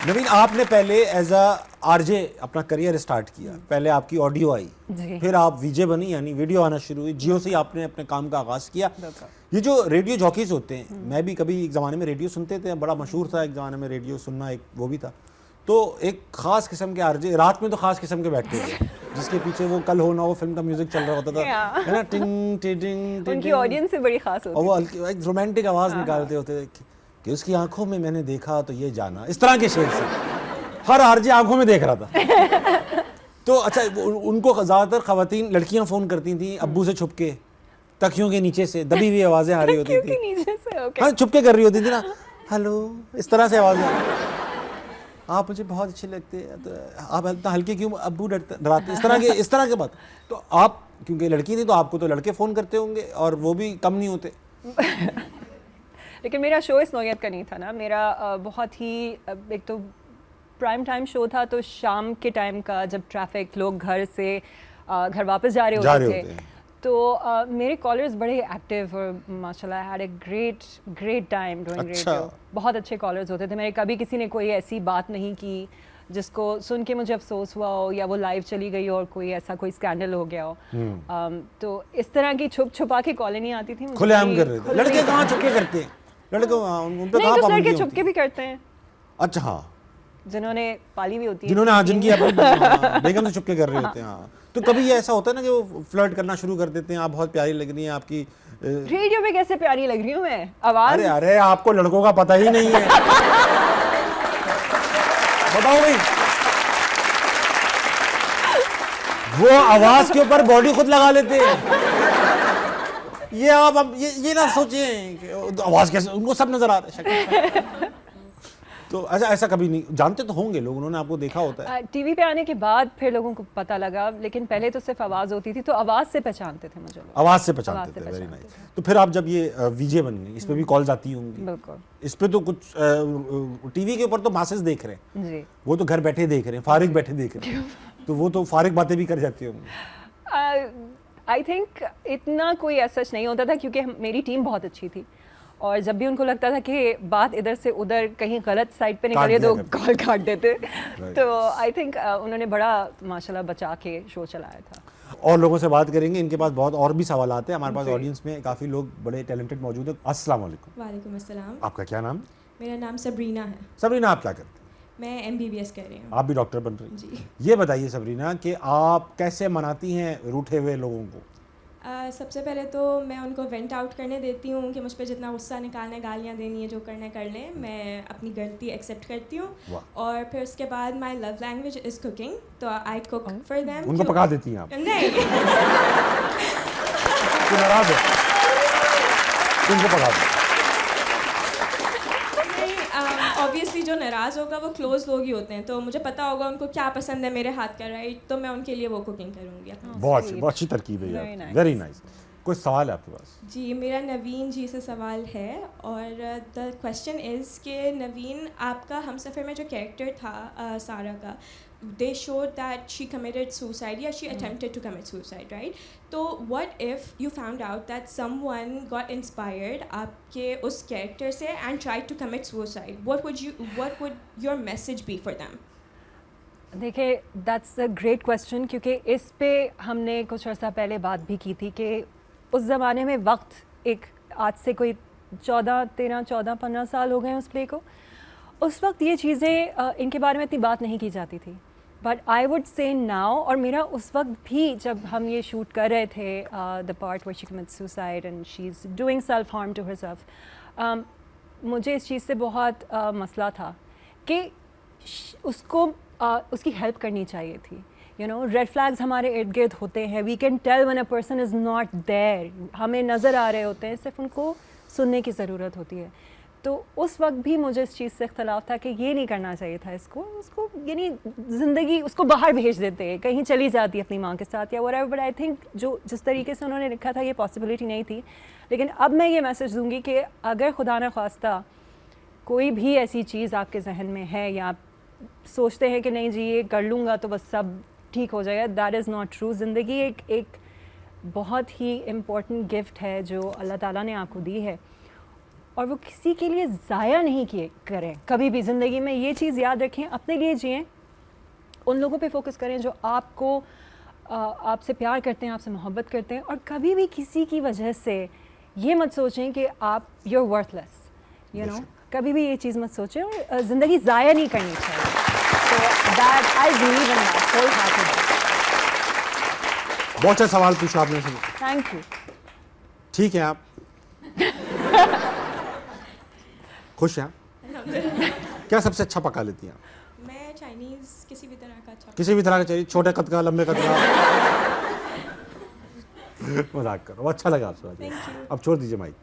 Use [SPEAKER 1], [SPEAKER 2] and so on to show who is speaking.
[SPEAKER 1] نوین آپ نے پہلے ایز اے آر جے اپنا کریئر اسٹارٹ کیا, پہلے آپ کی آڈیو آئی, پھر آپ وی جے بنی یعنی ویڈیو آنا شروع ہوئی, جیو سے آپ نے اپنے کام کا آغاز کیا. یہ جو ریڈیو جاکیز ہوتے ہیں, میں بھی کبھی ایک زمانے میں ریڈیو سنتے تھے, بڑا مشہور تھا ایک زمانے میں ریڈیو سننا, ایک وہ بھی تھا. تو ایک خاص قسم کے آر جے رات میں تو خاص قسم کے بیٹھتے تھے جس کے پیچھے وہ کل ہو نہ ہو فلم کا میوزک چل رہا ہوتا تھا, ہے نا, ٹنگ ٹنگ,
[SPEAKER 2] ان کی آڈینس سے بڑی خاص ہوتی
[SPEAKER 1] اور وہ ایک رومانٹک آواز نکالتے ہوتے تھے کہ اس کی آنکھوں میں میں نے دیکھا تو یہ جانا, اس طرح کے شعر سے ہر آر جے آنکھوں میں دیکھ رہا تھا. تو اچھا ان کو زیادہ تر خواتین لڑکیاں فون کرتی تھیں ابو سے چھپ کے, تکیوں کے نیچے سے دبی ہوئی آوازیں آ رہی ہوتی تھیں, ہاں چھپ کے کر رہی ہوتی تھی نا, ہلو, اس طرح سے آوازیں, آپ مجھے بہت اچھے لگتے ہیں, تو آپ اتنا ہلکے کیوں, ابو ڈراتے, اس طرح کے بات. تو آپ کیونکہ لڑکی تھی تو آپ کو تو لڑکے فون کرتے ہوں گے اور وہ بھی کم نہیں ہوتے.
[SPEAKER 2] لیکن میرا شو اس نوعیت کا نہیں تھا نا, میرا بہت ہی ایک تو پرائم ٹائم شو تھا, تو شام کے ٹائم کا جب ٹریفک, لوگ گھر سے گھر واپس جا رہے ہوتے تھے, تو میرے کالرز بڑے ایکٹیو اور ماشاء اللہ had a great time doing radio. بہت اچھے کالرز ہوتے تھے میرے, کبھی کسی نے کوئی ایسی بات نہیں کی جس کو سن کے مجھے افسوس ہوا ہو, یا وہ لائیو چلی گئی اور کوئی ایسا کوئی اسکینڈل ہو گیا ہو. تو اس طرح کی چھپ چھپا کے کالیں نہیں آتی تھیں.
[SPEAKER 1] کھلے عام کر رہے تھے. لڑکے کہاں چھپکے کرتے ہیں,
[SPEAKER 2] لڑکے چھپکے بھی کرتے ہیں.
[SPEAKER 1] اچھا ہاں,
[SPEAKER 2] جنہوں نے پالی بھی ہوتی ہے,
[SPEAKER 1] جنہوں نے جن کی بیگم سے چھپکے کر رہے ہوتے ہیں. ہاں, تو کبھی یہ ایسا ہوتا ہے نا کہ وہ فلرٹ کرنا شروع کر دیتے ہیں, آپ بہت پیاری لگ رہی ہیں, آپ کی
[SPEAKER 2] ریڈیو پہ کیسے پیاری لگ رہی ہوں میں, آواز.
[SPEAKER 1] ارے آپ کو لڑکوں کا پتہ ہی نہیں ہے, بتاؤ بھائی, وہ آواز کے اوپر باڈی خود لگا لیتے ہیں. یہ آپ یہ نہ سوچیں کہ آواز کیسے, ان کو سب نظر آ رہا ہے. تو ایسا کبھی نہیں, جانتے تو ہوں گے لوگ, انہوں نے آپ کو دیکھا ہوتا ہے.
[SPEAKER 2] ٹی وی پہ آنے کے بعد پھر لوگوں کو پتہ لگا, لیکن پہلے تو صرف آواز ہوتی تھی, تو آواز سے پہچانتے تھے مجھے.
[SPEAKER 1] آواز سے پہچانتے تھے, ویری نائس. تو پھر آپ جب یہ وی جے بن گئی, اس پہ بھی کالز آتی ہوں گی.
[SPEAKER 2] بالکل.
[SPEAKER 1] اس پہ تو کچھ ٹی وی کے اوپر تو ماسز دیکھ رہے ہیں,
[SPEAKER 2] جی,
[SPEAKER 1] وہ تو گھر بیٹھے دیکھ رہے ہیں, فارغ بیٹھے دیکھ رہے ہیں, تو وہ تو فارغ باتیں بھی کر جاتی ہوں گی.
[SPEAKER 2] آئی تھنک اتنا کوئی ایسا نہیں ہوتا تھا, کیونکہ میری ٹیم بہت اچھی تھی, اور جب بھی ان کو لگتا تھا کہ بات ادھر سے ادھر کہیں غلط سائڈ پہ نکل ہے تو کال کاٹ دیتے. تو آئی تھنک انہوں نے بڑا ماشاء اللہ بچا کے شو چلایا تھا.
[SPEAKER 1] اور لوگوں سے بات کریں گے, ان کے پاس بہت اور بھی سوالات ہیں. ہمارے پاس آڈینس میں کافی لوگ بڑے ٹیلنٹڈ موجود ہیں. السلام علیکم.
[SPEAKER 3] وعلیکم السلام.
[SPEAKER 1] آپ کا کیا نام؟
[SPEAKER 3] میرا نام سبرینا ہے.
[SPEAKER 1] سبرینا, آپ کیا کرتے ہیں؟
[SPEAKER 3] میں MBBS کر رہی ہوں.
[SPEAKER 1] آپ بھی ڈاکٹر بن رہی ہیں؟
[SPEAKER 3] جی.
[SPEAKER 1] یہ بتائیے سبرینا کہ آپ کیسے مناتی ہیں روٹھے ہوئے لوگوں کو؟
[SPEAKER 3] سب سے پہلے تو میں ان کو وینٹ آؤٹ کرنے دیتی ہوں کہ مجھ پہ جتنا غصہ نکالنا ہے, گالیاں دینی ہے, جو کرنا ہے کر لیں, میں اپنی غلطی ایکسیپٹ کرتی ہوں. اور پھر اس کے بعد مائی لو لینگویج از کوکنگ, تو آئی کوک فار دیم.
[SPEAKER 1] ان کو پکا دیتی ہیں آپ؟
[SPEAKER 3] نہیں,
[SPEAKER 1] ناراض ہے ان کو پکا دیں.
[SPEAKER 3] آبویسلی جو ناراض ہوگا وہ کلوز لوگ ہی ہوتے ہیں, تو مجھے پتا ہوگا ان کو کیا پسند ہے میرے ہاتھ کا, رائٹ, تو میں ان کے لیے وہ کوکنگ کروں گی.
[SPEAKER 1] بہت اچھی ترکیب ہے, ویری نائس. کوئی سوال ہے آپ کے پاس؟
[SPEAKER 3] جی, میرا نوین جی سے سوال ہے, اور دا کویشچن از کہ نوین, آپ کا ہم سفر میں جو کیریکٹر تھا سارا کا, they showed that she committed suicide, yeah, she attempted to commit suicide, right? So what if you found out that someone got inspired aapke us character se and tried to commit suicide? What would your message be for them?
[SPEAKER 2] دیکھیں, that's a great question, کیونکہ اس پہ ہم نے کچھ عرصہ پہلے بات بھی کی تھی کہ اس زمانے میں وقت, ایک آج سے کوئی 14-15 سال ہو گئے ہیں اس پلے کو, اس وقت یہ چیزیں ان کے بارے میں اتنی بات نہیں کی جاتی تھی. But I would say now, اور میرا اس وقت بھی جب ہم یہ شوٹ کر رہے تھے the part where she commits suicide and she is doing self harm to herself, مجھے اس چیز سے بہت مسئلہ تھا کہ اس کو اس کی ہیلپ کرنی چاہیے تھی. یو نو, ریڈ فلیگز ہمارے ارد گرد ہوتے ہیں, we can tell one a person is not there, ہمیں نظر آ رہے ہوتے ہیں, صرف ان کو سننے کی ضرورت ہوتی ہے. تو اس وقت بھی مجھے اس چیز سے اختلاف تھا کہ یہ نہیں کرنا چاہیے تھا اس کو یعنی زندگی اس کو باہر بھیج دیتے, کہیں چلی جاتی اپنی ماں کے ساتھ یا whatever. بٹ آئی تھنک جو جس طریقے سے انہوں نے لکھا تھا یہ پاسبلٹی نہیں تھی. لیکن اب میں یہ میسج دوں گی کہ اگر خدا نخواستہ کوئی بھی ایسی چیز آپ کے ذہن میں ہے, یا آپ سوچتے ہیں کہ نہیں جی یہ کر لوں گا تو بس سب ٹھیک ہو جائے گا, دیٹ از ناٹ ٹرو. زندگی ایک بہت ہی امپورٹنٹ گفٹ ہے جو اللہ تعالیٰ نے آپ کو دی ہے, اور وہ کسی کے لیے ضائع نہیں کریں کبھی بھی زندگی میں. یہ چیز یاد رکھیں, اپنے لیے جئیں, ان لوگوں پہ فوکس کریں جو آپ کو آپ سے پیار کرتے ہیں, آپ سے محبت کرتے ہیں, اور کبھی بھی کسی کی وجہ سے یہ مت سوچیں کہ آپ you are worthless, you know, کبھی بھی یہ چیز مت سوچیں, اور زندگی ضائع نہیں کرنی چاہیے. So that I believe in that wholeheartedly.
[SPEAKER 1] بہت اچھا سوال پوچھا آپ نے.
[SPEAKER 2] Thank you.
[SPEAKER 1] ٹھیک ہے, آپ خوش ہیں؟ کیا سب سے اچھا پکا لیتی ہیں آپ؟
[SPEAKER 3] میں چائنیز کسی بھی طرح کا اچھا,
[SPEAKER 1] کسی بھی طرح کا چاہیے, چھوٹے قد کا, لمبے قد کا؟ مذاق کرو, اچھا لگا آپ سے. اب چھوڑ دیجیے مائک.